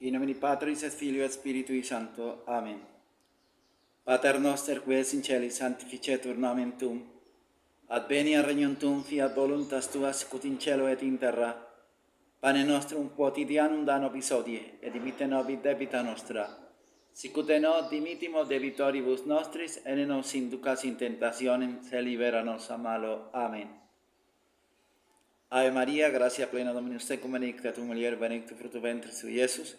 In nomine Patris et Filio et Spiritui Sancto. Amen. Pater noster, qui es in celis, sanctificetur nomen tuum. Adveniat regnum tuum, fiat voluntas tua, sicut in cielo et in terra. Pane nostrum quotidianum da nobis hodie, et dimitte nobis debita nostra, sicut et nos dimittimo debitoribus nostris, et ne nos inducas in tentationem, sed libera nos a malo. Amen. Ave Maria, gratia plena Dominus tecum, benedicta tu mulieribus, benedictus fructus ventris tui, Iesus.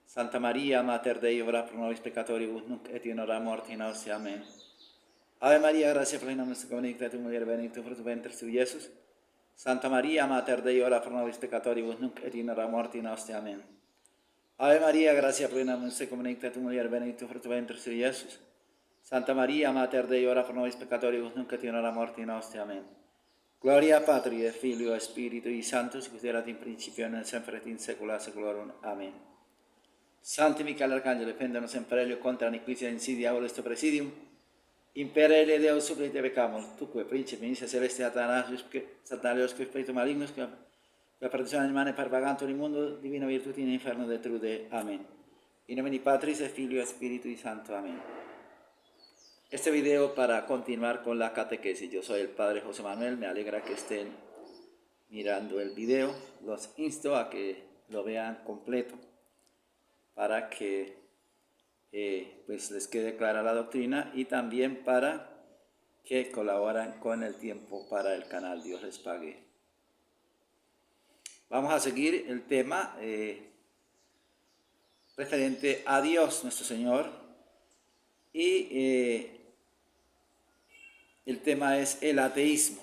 Santa Maria, Mater Dei, ora pro nobis peccatoribus, nunc et in hora mortis nostri. Amen. Ave Maria, gratia plena Dominus tecum, benedicta tu mulieribus, benedictus fructus ventris tui, Iesus. Santa Maria, Mater Dei, ora pro nobis peccatoribus, nunc et in hora mortis nostri. Amen. Ave Maria, gratia plena Dominus tecum, benedicta tu mulieribus, benedictus fructus ventris tui, Iesus. Santa Maria, Mater Dei, ora pro nobis peccatoribus, nunc et in hora mortis nostri. Amen. Gloria Patri et Filio et Spiritui Sancto, sicut erat in principio, nunc et semper et in saecula saeculorum. Amen. Sancti Michael Arcangelo, defendanos sempre elio contra iniquitia insidia olis presidium. Imperele Deus supplite pecamur, tuque principe inicia celeste Satanás, que espíritu malignos, que la perdición animale parvagantur in mundo, divina virtute in inferno detrude. Amén. In nomine Patris et Filio et Spiritui Sancto. Amén. Este video para continuar con la catequesis. Yo soy el Padre José Manuel, me alegra que estén mirando el video. Los insto a que lo vean completo para que pues les quede clara la doctrina y también para que colaboren con el tiempo para el canal. Dios les pague. Vamos a seguir el tema referente a Dios nuestro Señor y el tema es el ateísmo.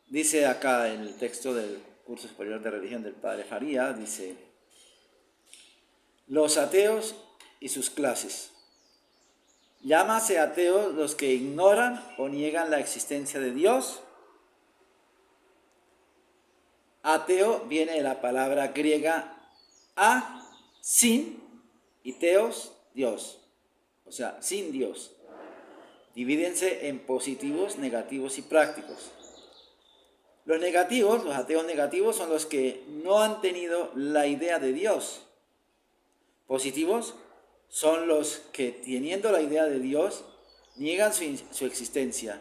Dice acá en el texto del curso superior de religión del Padre Faría, dice: los ateos y sus clases. Llámase ateos los que ignoran o niegan la existencia de Dios. Ateo viene de la palabra griega a, sin, y teos, Dios. O sea, sin Dios. Divídense en positivos, negativos y prácticos. Los negativos, los ateos negativos, son los que no han tenido la idea de Dios. Positivos son los que, teniendo la idea de Dios, niegan su existencia.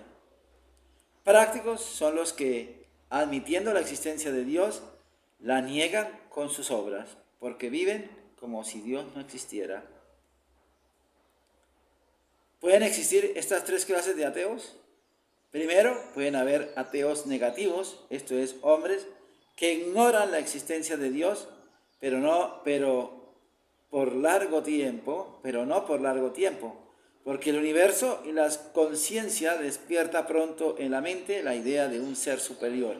Prácticos son los que, admitiendo la existencia de Dios, la niegan con sus obras, porque viven como si Dios no existiera. ¿Pueden existir estas tres clases de ateos? Primero, pueden haber ateos negativos, esto es, hombres que ignoran la existencia de Dios, pero no por largo tiempo, porque el universo y la conciencia despierta pronto en la mente la idea de un ser superior.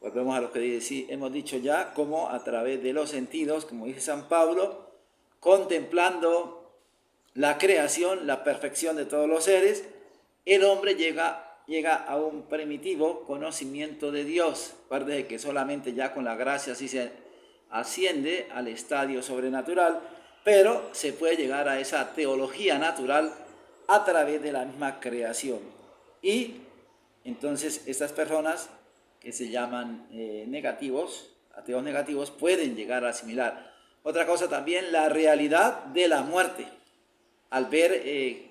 Volvemos a lo que hemos dicho ya, como a través de los sentidos, como dice San Pablo, contemplando la creación, la perfección de todos los seres, el hombre llega a un primitivo conocimiento de Dios. Acuérdense que solamente ya con la gracia así se asciende al estadio sobrenatural, pero se puede llegar a esa teología natural a través de la misma creación. Y entonces estas personas que se llaman ateos negativos, pueden llegar a asimilar. Otra cosa también, la realidad de la muerte. Al ver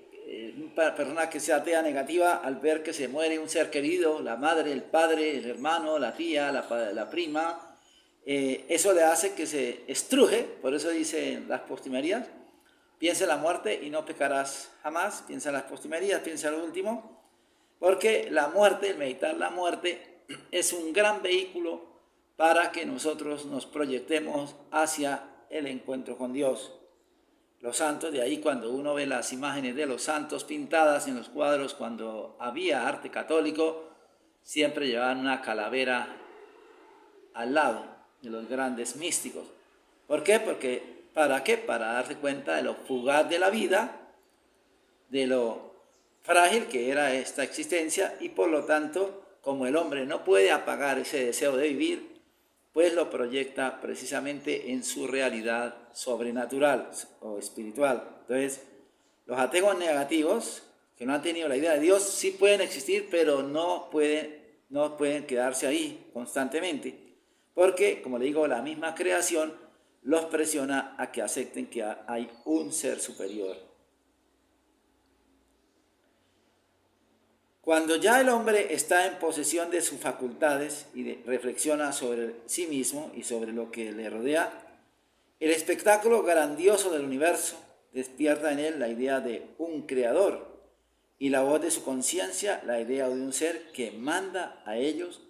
una persona que sea atea negativa, al ver que se muere un ser querido, la madre, el padre, el hermano, la tía, la prima, eso le hace que se estruje. Por eso dicen las postrimerías: piensa en la muerte y no pecarás jamás. Piensa en las postrimerías, piensa en lo último, porque la muerte, el meditar la muerte, es un gran vehículo para que nosotros nos proyectemos hacia el encuentro con Dios. Los santos, de ahí cuando uno ve las imágenes de los santos pintadas en los cuadros, cuando había arte católico, siempre llevaban una calavera al lado de los grandes místicos. ¿Por qué? ¿Para qué? Para darse cuenta de lo fugaz de la vida, de lo frágil que era esta existencia, y por lo tanto, como el hombre no puede apagar ese deseo de vivir, pues lo proyecta precisamente en su realidad sobrenatural o espiritual. Entonces, los ateos negativos, que no han tenido la idea de Dios, sí pueden existir, pero no pueden quedarse ahí constantemente, Porque, como le digo, la misma creación los presiona a que acepten que hay un ser superior. Cuando ya el hombre está en posesión de sus facultades y reflexiona sobre sí mismo y sobre lo que le rodea, el espectáculo grandioso del universo despierta en él la idea de un creador y la voz de su conciencia la idea de un ser que manda a ellos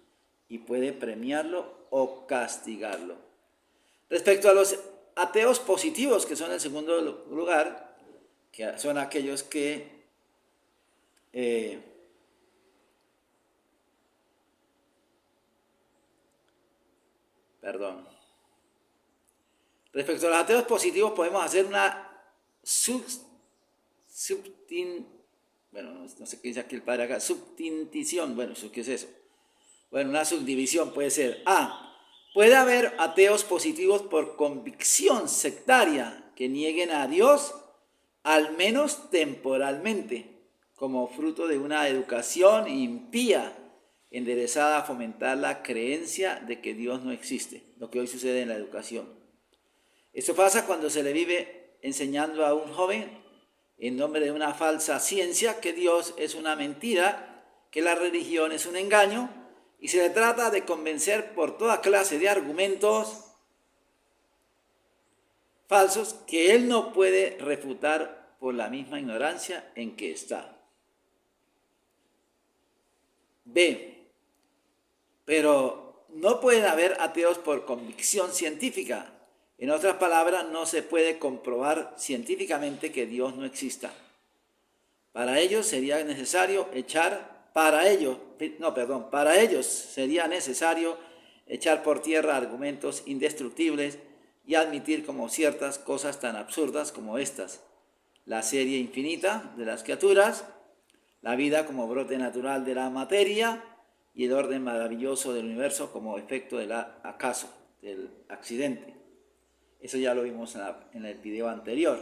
y puede premiarlo o castigarlo. Respecto a los ateos positivos, que son el segundo lugar, que son aquellos que respecto a los ateos positivos podemos hacer una no sé qué dice aquí el padre acá, subtintición, bueno, ¿qué es eso? Bueno, una subdivisión puede ser puede haber ateos positivos por convicción sectaria que nieguen a Dios, al menos temporalmente, como fruto de una educación impía enderezada a fomentar la creencia de que Dios no existe, lo que hoy sucede en la educación. Esto pasa cuando se le vive enseñando a un joven, en nombre de una falsa ciencia, que Dios es una mentira, que la religión es un engaño, y se le trata de convencer por toda clase de argumentos falsos que él no puede refutar por la misma ignorancia en que está. B. Pero no pueden haber ateos por convicción científica. En otras palabras, no se puede comprobar científicamente que Dios no exista. Para ellos sería necesario para ellos sería necesario echar por tierra argumentos indestructibles y admitir como ciertas cosas tan absurdas como estas: la serie infinita de las criaturas, la vida como brote natural de la materia y el orden maravilloso del universo como efecto del acaso, del accidente. Eso ya lo vimos en el video anterior.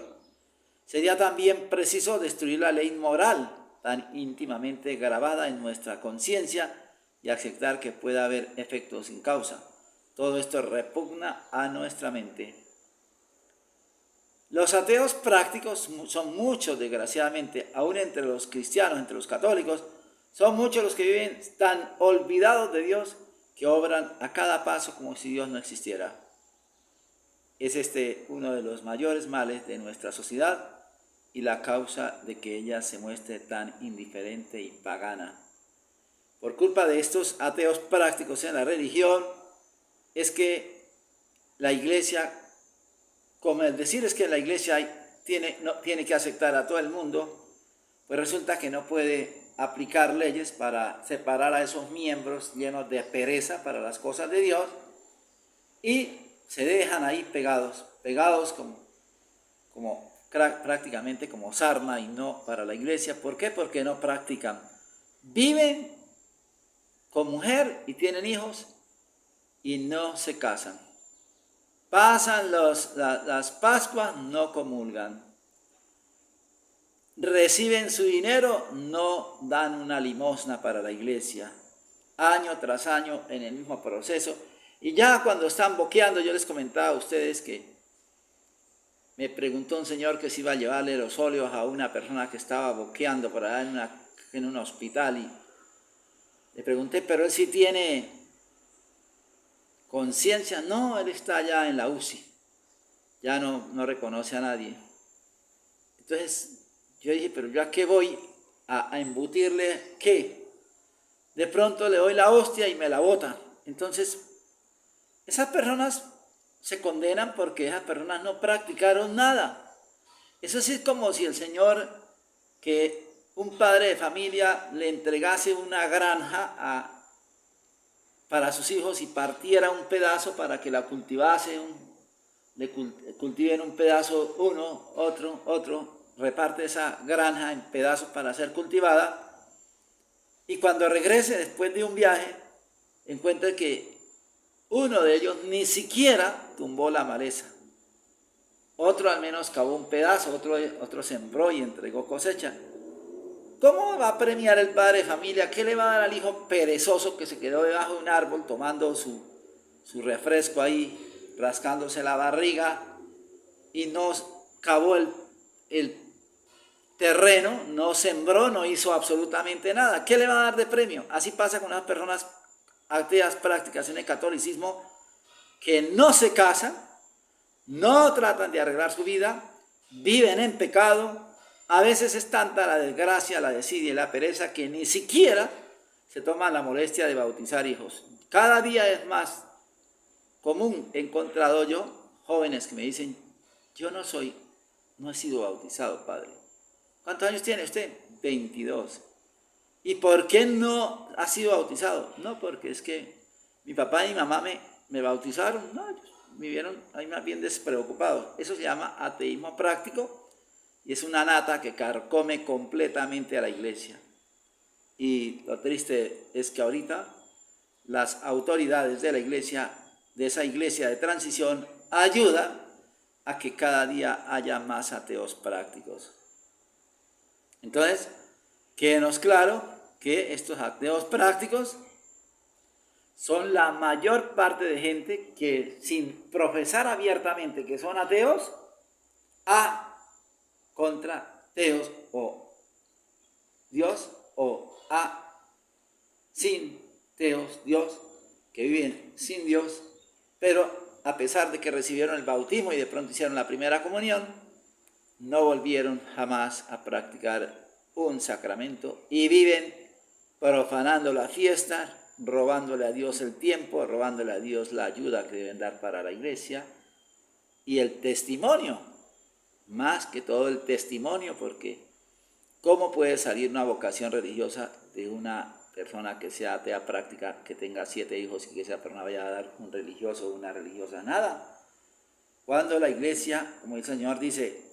Sería también preciso destruir la ley moral tan íntimamente grabada en nuestra conciencia y aceptar que pueda haber efectos sin causa. Todo esto repugna a nuestra mente. Los ateos prácticos son muchos, desgraciadamente, aún entre los cristianos, entre los católicos, son muchos los que viven tan olvidados de Dios que obran a cada paso como si Dios no existiera. Es uno de los mayores males de nuestra sociedad y la causa de que ella se muestre tan indiferente y pagana. Por culpa de estos ateos prácticos en la religión, es que la iglesia, como el decir es que la iglesia tiene que aceptar a todo el mundo, pues resulta que no puede aplicar leyes para separar a esos miembros llenos de pereza para las cosas de Dios, y se dejan ahí pegados como prácticamente como sarna y no para la iglesia. ¿Por qué? Porque no practican. Viven con mujer y tienen hijos y no se casan. Pasan las Pascuas, no comulgan. Reciben su dinero, no dan una limosna para la iglesia. Año tras año en el mismo proceso. Y ya cuando están boqueando, yo les comentaba a ustedes que me preguntó un señor que si iba a llevarle los óleos a una persona que estaba boqueando por allá en un hospital, y le pregunté, pero él sí tiene conciencia. No, él está ya en la UCI, ya no reconoce a nadie. Entonces yo dije, pero yo a qué voy a embutirle qué. De pronto le doy la hostia y me la bota. Entonces esas personas se condenan porque esas personas no practicaron nada. Eso sí es como si el Señor, que un padre de familia le entregase una granja para sus hijos y partiera un pedazo para que la cultivase, le cultiven un pedazo uno, otro, reparte esa granja en pedazos para ser cultivada, y cuando regrese después de un viaje encuentra que uno de ellos ni siquiera tumbó la maleza, otro al menos cavó un pedazo, otro sembró y entregó cosecha. ¿Cómo va a premiar el padre de familia? ¿Qué le va a dar al hijo perezoso que se quedó debajo de un árbol tomando su su refresco ahí, rascándose la barriga, y no cavó el terreno, no sembró, no hizo absolutamente nada. ¿Qué le va a dar de premio? Así pasa con las personas ateas prácticas en el catolicismo, que no se casan, no tratan de arreglar su vida, viven en pecado. A veces es tanta la desgracia, la desidia y la pereza que ni siquiera se toman la molestia de bautizar hijos. Cada día es más común, he encontrado yo jóvenes que me dicen: yo no he sido bautizado, padre. ¿Cuántos años tiene usted? 22. ¿Y por qué no ha sido bautizado? No, porque es que mi papá y mi mamá me bautizaron. No, ellos me vieron ahí más bien despreocupados. Eso se llama ateísmo práctico y es una nata que carcome completamente a la iglesia. Y lo triste es que ahorita las autoridades de la iglesia, de esa iglesia de transición, ayudan a que cada día haya más ateos prácticos. Entonces, quédenos claro que estos ateos prácticos son la mayor parte de gente que, sin profesar abiertamente que son ateos, contra teos o Dios, o sin teos Dios, que viven sin Dios, pero a pesar de que recibieron el bautismo y de pronto hicieron la primera comunión, no volvieron jamás a practicar un sacramento y viven profanando la fiesta, robándole a Dios el tiempo, robándole a Dios la ayuda que deben dar para la iglesia y el testimonio, más que todo el testimonio, porque ¿cómo puede salir una vocación religiosa de una persona que sea atea práctica, que tenga 7 hijos y que esa persona vaya a dar un religioso o una religiosa? Nada. Cuando la iglesia, como el Señor dice,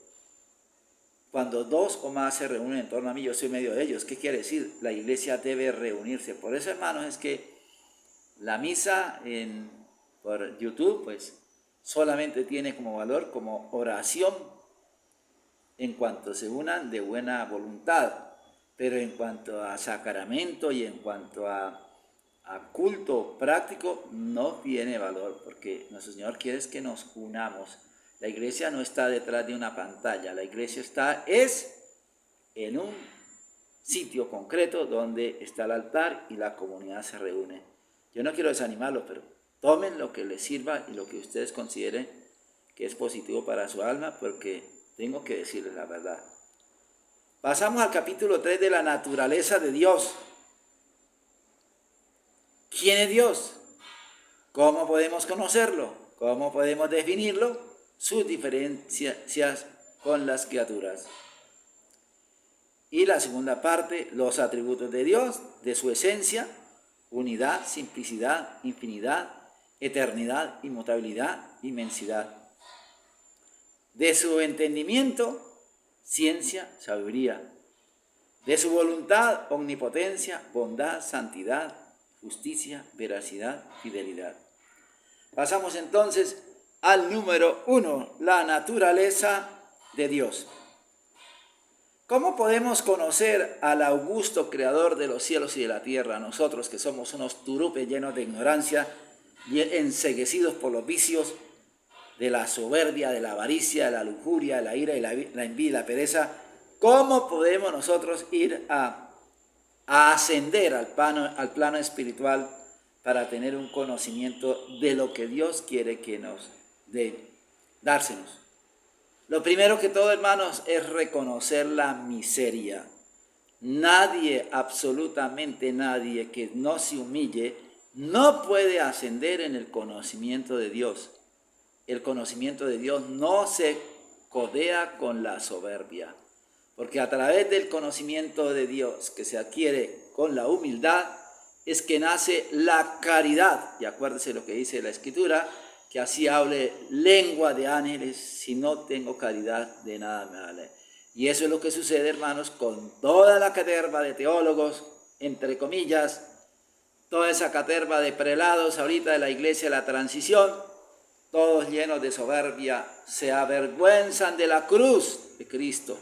cuando 2 o más se reúnen en torno a mí, yo soy medio de ellos. ¿Qué quiere decir? La iglesia debe reunirse. Por eso, hermanos, es que la misa por YouTube, pues, solamente tiene como valor, como oración, en cuanto se unan de buena voluntad. Pero en cuanto a sacramento y en cuanto a culto práctico, no tiene valor, porque nuestro Señor quiere que nos unamos. La iglesia no está detrás de una pantalla, la iglesia es en un sitio concreto donde está el altar y la comunidad se reúne. Yo no quiero desanimarlo, pero tomen lo que les sirva y lo que ustedes consideren que es positivo para su alma, porque tengo que decirles la verdad. Pasamos al capítulo 3 de la naturaleza de Dios. ¿Quién es Dios? ¿Cómo podemos conocerlo? ¿Cómo podemos definirlo? Sus diferencias con las criaturas. Y la segunda parte, los atributos de Dios, de su esencia: unidad, simplicidad, infinidad, eternidad, inmutabilidad, inmensidad. De su entendimiento, ciencia, sabiduría. De su voluntad, omnipotencia, bondad, santidad, justicia, veracidad, fidelidad. Pasamos entonces al número 1, la naturaleza de Dios. ¿Cómo podemos conocer al augusto creador de los cielos y de la tierra, nosotros que somos unos turupes llenos de ignorancia y enceguecidos por los vicios de la soberbia, de la avaricia, de la lujuria, de la ira y la envidia y la pereza? ¿Cómo podemos nosotros ir a ascender al plano espiritual para tener un conocimiento de lo que Dios quiere que nos dé, dársenos? Lo primero que todo, hermanos, es reconocer la miseria. Nadie, absolutamente nadie que no se humille, no puede ascender en el conocimiento de Dios. El conocimiento de Dios no se codea con la soberbia, porque a través del conocimiento de Dios que se adquiere con la humildad es que nace la caridad. Y acuérdese lo que dice la Escritura, que así hable lengua de ángeles, si no tengo caridad, de nada me vale. Y eso es lo que sucede, hermanos, con toda la caterva de teólogos, entre comillas, toda esa caterva de prelados ahorita de la iglesia de la transición, todos llenos de soberbia, se avergüenzan de la cruz de Cristo.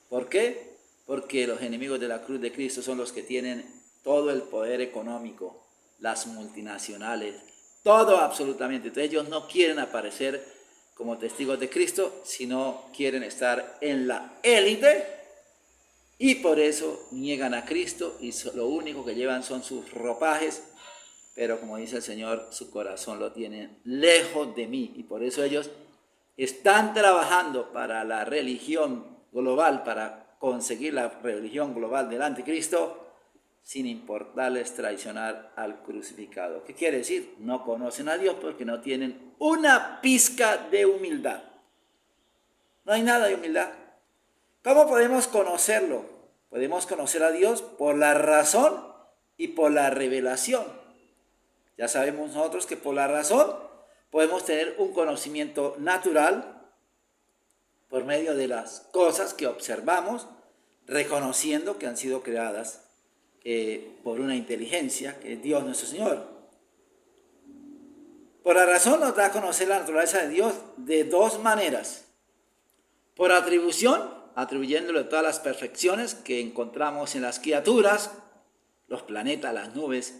¿Por qué? Porque los enemigos de la cruz de Cristo son los que tienen todo el poder económico, las multinacionales, todo absolutamente. Entonces ellos no quieren aparecer como testigos de Cristo, sino quieren estar en la élite y por eso niegan a Cristo y lo único que llevan son sus ropajes, pero como dice el Señor, su corazón lo tienen lejos de mí y por eso ellos están trabajando para la religión global, para conseguir la religión global del anticristo, sin importarles traicionar al crucificado. ¿Qué quiere decir? No conocen a Dios porque no tienen una pizca de humildad. No hay nada de humildad. ¿Cómo podemos conocerlo? Podemos conocer a Dios por la razón y por la revelación. Ya sabemos nosotros que por la razón podemos tener un conocimiento natural por medio de las cosas que observamos, reconociendo que han sido creadas por una inteligencia, que es Dios nuestro Señor. Por la razón nos da a conocer la naturaleza de Dios de dos maneras. Por atribución, atribuyéndole todas las perfecciones que encontramos en las criaturas, los planetas, las nubes,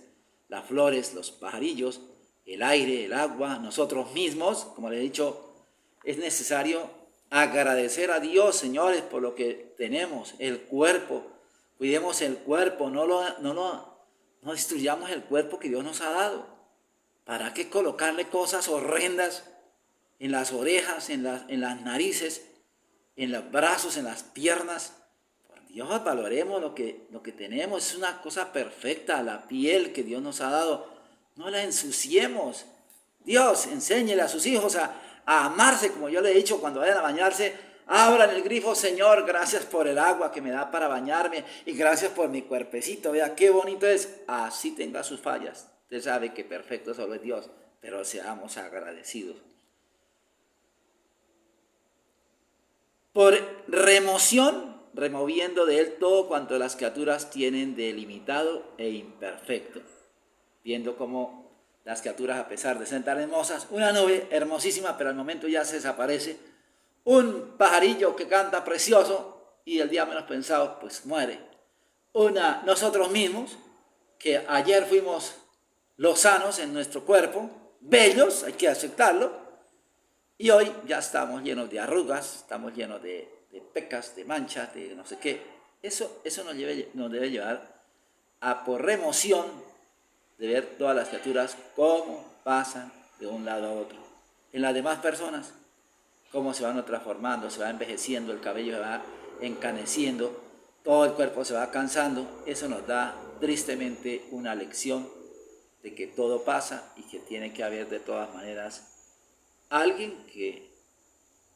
las flores, los pajarillos, el aire, el agua, nosotros mismos. Como les he dicho, es necesario agradecer a Dios, señores, por lo que tenemos, el cuerpo. Cuidemos el cuerpo, no destruyamos el cuerpo que Dios nos ha dado. ¿Para qué colocarle cosas horrendas en las orejas, en las narices, en los brazos, en las piernas? Por Dios, valoremos lo que tenemos. Es una cosa perfecta, la piel que Dios nos ha dado. No la ensuciemos. Dios, enséñele a sus hijos a amarse, como yo le he dicho, cuando vayan a bañarse. Abran el grifo, Señor, gracias por el agua que me da para bañarme y gracias por mi cuerpecito. Vea qué bonito es. Así tenga sus fallas. Usted sabe que perfecto solo es Dios, pero seamos agradecidos. Por remoción, removiendo de él todo cuanto las criaturas tienen de limitado e imperfecto. Viendo cómo las criaturas, a pesar de ser tan hermosas, una nube hermosísima, pero al momento ya se desaparece. Un pajarillo que canta precioso y el día menos pensado, pues muere. Nosotros mismos, que ayer fuimos lozanos en nuestro cuerpo, bellos, hay que aceptarlo, y hoy ya estamos llenos de arrugas, estamos llenos de pecas, de manchas, de no sé qué. Eso nos debe llevar a, por remoción, de ver todas las criaturas cómo pasan de un lado a otro. En las demás personas, cómo se van transformando, se va envejeciendo, el cabello se va encaneciendo, todo el cuerpo se va cansando. Eso nos da tristemente una lección de que todo pasa y que tiene que haber de todas maneras alguien que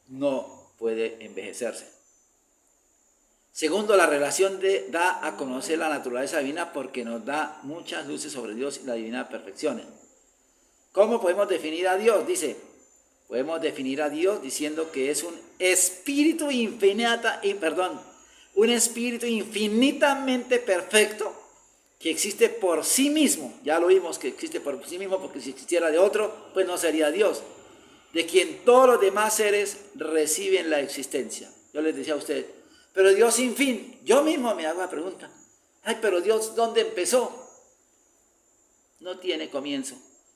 no puede envejecerse. Segundo, la relación da a conocer la naturaleza divina porque nos da muchas luces sobre Dios y la divina perfección. ¿Cómo podemos definir a Dios? Dice, podemos definir a Dios diciendo que es un espíritu infinitamente perfecto que existe por sí mismo. Ya lo vimos que existe por sí mismo, porque si existiera de otro, pues no sería Dios. De quien todos los demás seres reciben la existencia. Yo les decía a ustedes, pero Dios sin fin. Yo mismo me hago la pregunta, pero Dios, ¿dónde empezó? No tiene comienzo.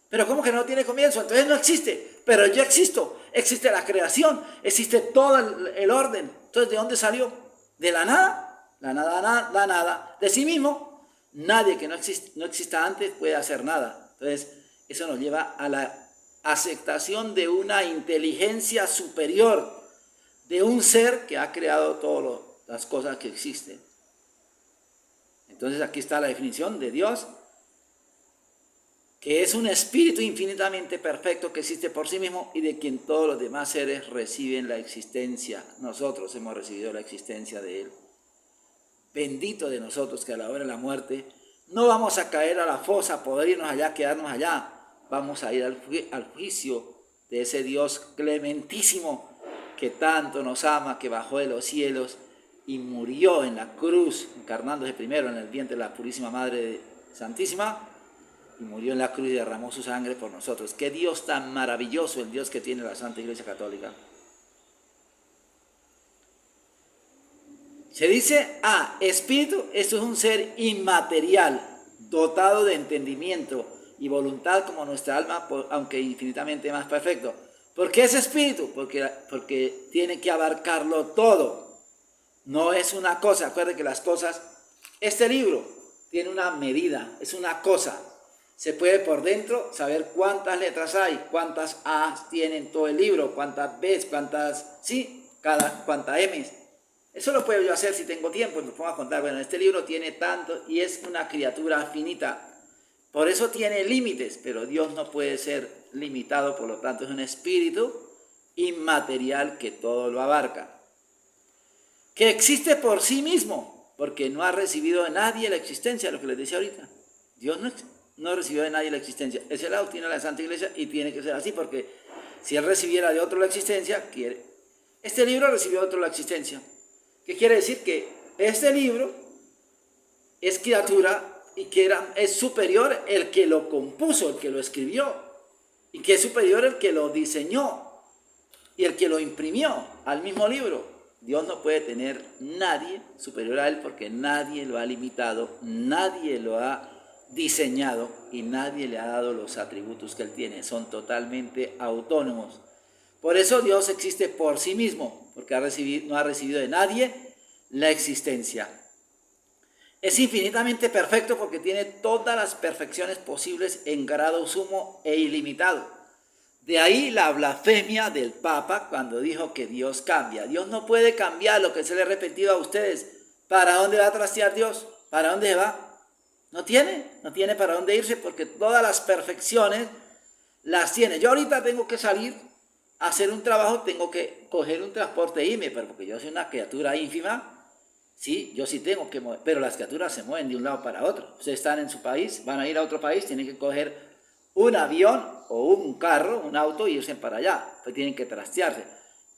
Pero ¿cómo que no tiene comienzo? Entonces no existe. Pero yo existo. Existe la creación. Existe todo el orden. Entonces, ¿de dónde salió? ¿De la nada? La nada. De sí mismo. Nadie que no exista antes puede hacer nada. Entonces, eso nos lleva a la aceptación de una inteligencia superior, de un ser que ha creado todas las cosas que existen. Entonces, aquí está la definición de Dios, que es un espíritu infinitamente perfecto que existe por sí mismo y de quien todos los demás seres reciben la existencia. Nosotros hemos recibido la existencia de Él. Bendito de nosotros que a la hora de la muerte no vamos a caer a la fosa, poder irnos allá, quedarnos allá. Vamos a ir al juicio de ese Dios clementísimo que tanto nos ama, que bajó de los cielos y murió en la cruz, encarnándose primero en el vientre de la Purísima Madre Santísima, y murió en la cruz y derramó su sangre por nosotros. Qué Dios tan maravilloso, el Dios que tiene la Santa Iglesia Católica. Se dice, espíritu, esto es un ser inmaterial, dotado de entendimiento, y voluntad como nuestra alma, aunque infinitamente más perfecto. ¿Por qué es espíritu? Porque tiene que abarcarlo todo. No es una cosa. Acuérdense que las cosas, este libro tiene una medida, es una cosa. Se puede por dentro saber cuántas letras hay, cuántas A's tiene en todo el libro, cuántas B's, cuántas M's. Eso lo puedo yo hacer si tengo tiempo, me pongo a contar. Bueno, este libro tiene tanto y es una criatura finita. Por eso tiene límites, pero Dios no puede ser limitado, por lo tanto es un espíritu inmaterial que todo lo abarca. Que existe por sí mismo, porque no ha recibido de nadie la existencia, lo que les decía ahorita. Dios no recibió de nadie la existencia. Ese lado tiene la Santa Iglesia y tiene que ser así, porque si él recibiera de otro la existencia, este libro recibió de otro la existencia. ¿Qué quiere decir? Que este libro es criatura y que es superior el que lo compuso, el que lo escribió, y que es superior el que lo diseñó y el que lo imprimió al mismo libro. Dios no puede tener nadie superior a él porque nadie lo ha limitado, nadie lo ha diseñado y nadie le ha dado los atributos que él tiene. Son totalmente autónomos. Por eso Dios existe por sí mismo, porque no ha recibido de nadie la existencia. Es infinitamente perfecto porque tiene todas las perfecciones posibles en grado sumo e ilimitado. De ahí la blasfemia del Papa cuando dijo que Dios cambia. Dios no puede cambiar lo que se le ha repetido a ustedes. ¿Para dónde va a trastear Dios? ¿Para dónde va? No tiene para dónde irse porque todas las perfecciones las tiene. Yo ahorita tengo que salir a hacer un trabajo, tengo que coger un transporte e irme, pero porque yo soy una criatura ínfima. Sí, yo sí tengo que mover, pero las criaturas se mueven de un lado para otro. Ustedes están en su país, van a ir a otro país, tienen que coger un avión o un carro, un auto y irse para allá. Pues tienen que trastearse.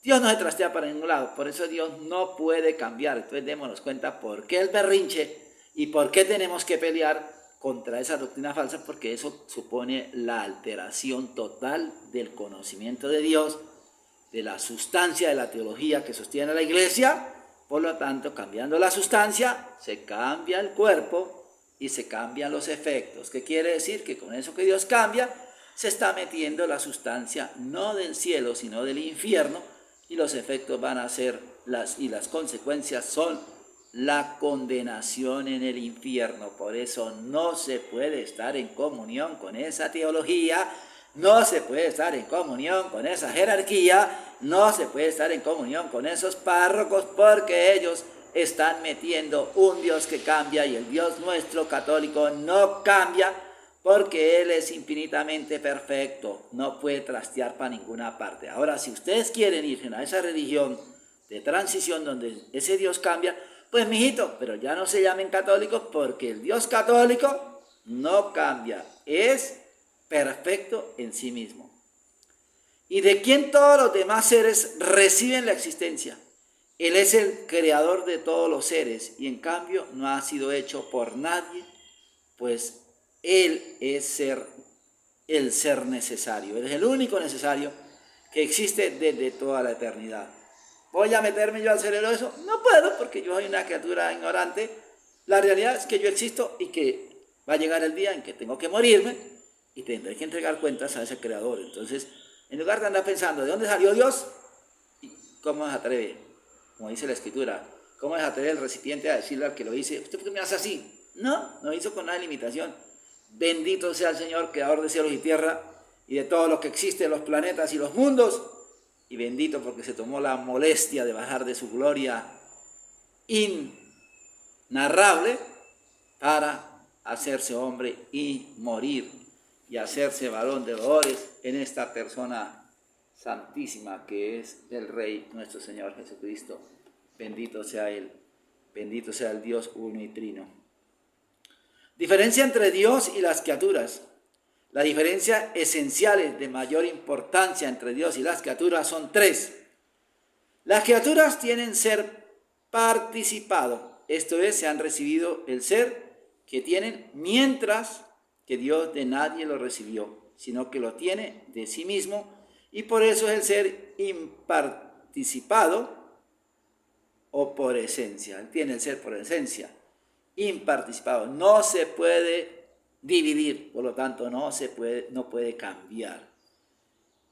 Dios no se trastea para ningún lado, por eso Dios no puede cambiar. Entonces démonos cuenta por qué el berrinche y por qué tenemos que pelear contra esa doctrina falsa, porque eso supone la alteración total del conocimiento de Dios, de la sustancia de la teología que sostiene la Iglesia. Por lo tanto, cambiando la sustancia, se cambia el cuerpo y se cambian los efectos. ¿Qué quiere decir? Que con eso que Dios cambia, se está metiendo la sustancia no del cielo, sino del infierno, y los efectos van a ser las consecuencias son la condenación en el infierno. Por eso no se puede estar en comunión con esa teología, no se puede estar en comunión con esa jerarquía, no se puede estar en comunión con esos párrocos, porque ellos están metiendo un Dios que cambia, y el Dios nuestro católico no cambia porque Él es infinitamente perfecto, no puede trastear para ninguna parte. Ahora, si ustedes quieren ir a esa religión de transición donde ese Dios cambia, pues mijito, pero ya no se llamen católicos, porque el Dios católico no cambia, es perfecto en sí mismo. Y de quien todos los demás seres reciben la existencia. Él es el creador de todos los seres y en cambio no ha sido hecho por nadie, pues Él es el ser necesario. Él es el único necesario que existe desde toda la eternidad. ¿Voy a meterme yo al cerebro de eso? No puedo, porque yo soy una criatura ignorante. La realidad es que yo existo y que va a llegar el día en que tengo que morirme y tendré que entregar cuentas a ese creador. Entonces, en lugar de andar pensando ¿de dónde salió Dios? ¿Y cómo se atreve? Como dice la Escritura, ¿cómo se atreve el recipiente a decirle al que lo dice, ¿usted por qué me hace así? No hizo con nada de limitación. Bendito sea el Señor, creador de cielos y tierra y de todo lo que existe en los planetas y los mundos. Y bendito porque se tomó la molestia de bajar de su gloria inarrable para hacerse hombre y morir y hacerse varón de dolores en esta persona santísima que es el Rey nuestro Señor Jesucristo. Bendito sea Él, bendito sea el Dios uno y trino. Diferencia entre Dios y las criaturas. Las diferencias esenciales de mayor importancia entre Dios y las criaturas son tres. Las criaturas tienen ser participado, esto es, se han recibido el ser que tienen, mientras que Dios de nadie lo recibió, sino que lo tiene de sí mismo, y por eso es el ser imparticipado o por esencia. Él tiene el ser por esencia, imparticipado. No se puede dividir, por lo tanto no puede cambiar.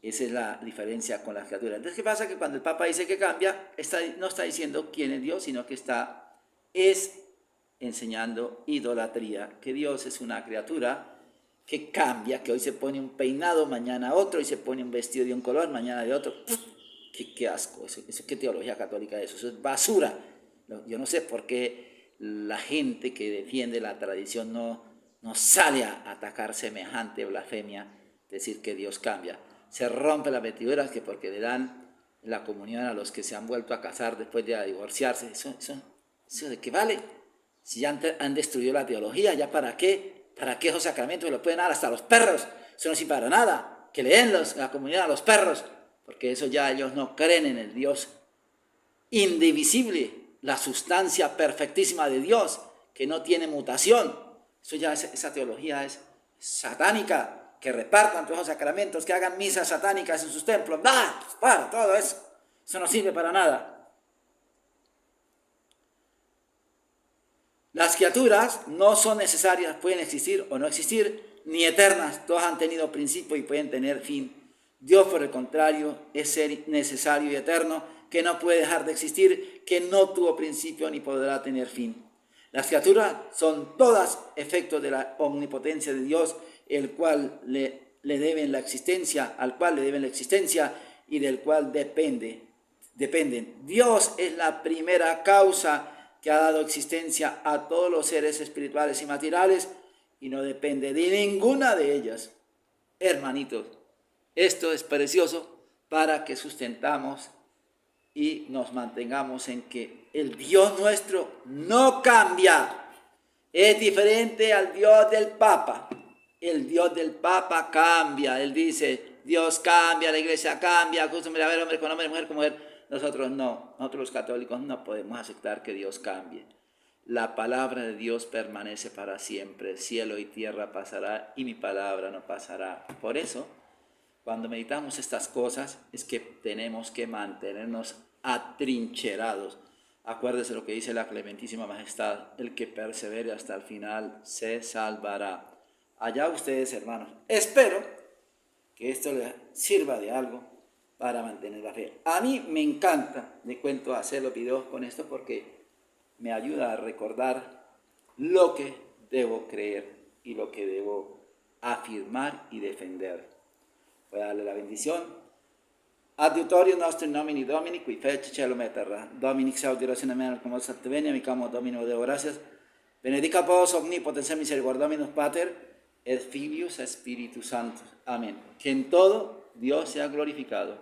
Esa es la diferencia con las criaturas. Entonces, ¿qué pasa? Que cuando el Papa dice que cambia, no está diciendo quién es Dios, sino que es enseñando idolatría, que Dios es una criatura que cambia, que hoy se pone un peinado, mañana otro, y se pone un vestido de un color, mañana de otro. Qué asco, eso qué teología católica es, eso es basura. Yo no sé por qué la gente que defiende la tradición no sale a atacar semejante blasfemia, decir que Dios cambia. Se rompe las vestiduras que porque le dan la comunión a los que se han vuelto a casar después de divorciarse. ¿Eso de qué vale? Si ya han destruido la teología, ¿ya para qué? ¿Para qué esos sacramentos lo pueden dar hasta los perros? Eso no sirve para nada. Que le den la comunión a los perros, porque eso ya ellos no creen en el Dios indivisible, la sustancia perfectísima de Dios, que no tiene mutación. Eso ya esa teología es satánica. Que repartan todos los sacramentos, que hagan misas satánicas en sus templos. Para todo eso. Eso no sirve para nada. Las criaturas no son necesarias, pueden existir o no existir, ni eternas. Todas han tenido principio y pueden tener fin. Dios, por el contrario, es ser necesario y eterno, que no puede dejar de existir, que no tuvo principio ni podrá tener fin. Las criaturas son todas efectos de la omnipotencia de Dios, al cual le deben la existencia y del cual dependen. Dios es la primera causa que ha dado existencia a todos los seres espirituales y materiales y no depende de ninguna de ellas. Hermanitos, esto es precioso para que sustentamos y nos mantengamos en que el Dios nuestro no cambia. Es diferente al Dios del Papa. El Dios del Papa cambia. Él dice, Dios cambia, la iglesia cambia, acostúmbrate a ver hombre con hombre, mujer con mujer. Nosotros no, nosotros los católicos no podemos aceptar que Dios cambie. La palabra de Dios permanece para siempre. Cielo y tierra pasará y mi palabra no pasará. Por eso, cuando meditamos estas cosas, es que tenemos que mantenernos atrincherados. Acuérdese lo que dice la Clementísima Majestad: el que persevere hasta el final se salvará. Allá ustedes, hermanos. Espero que esto les sirva de algo para mantener la fe. A mí me encanta, le cuento, hacer los videos con esto porque me ayuda a recordar lo que debo creer y lo que debo afirmar y defender. Voy a darle la bendición. Adiutorium nostri nomini Domini, qui feci celum et terra. Dominic saudiros in amen, como sattevenia, amicamo Domino Deo gracias. Benedica vos omnipotens misericordiaminus Pater, et Filius Spiritus Sanctus. Amén. Que en todo Dios sea glorificado.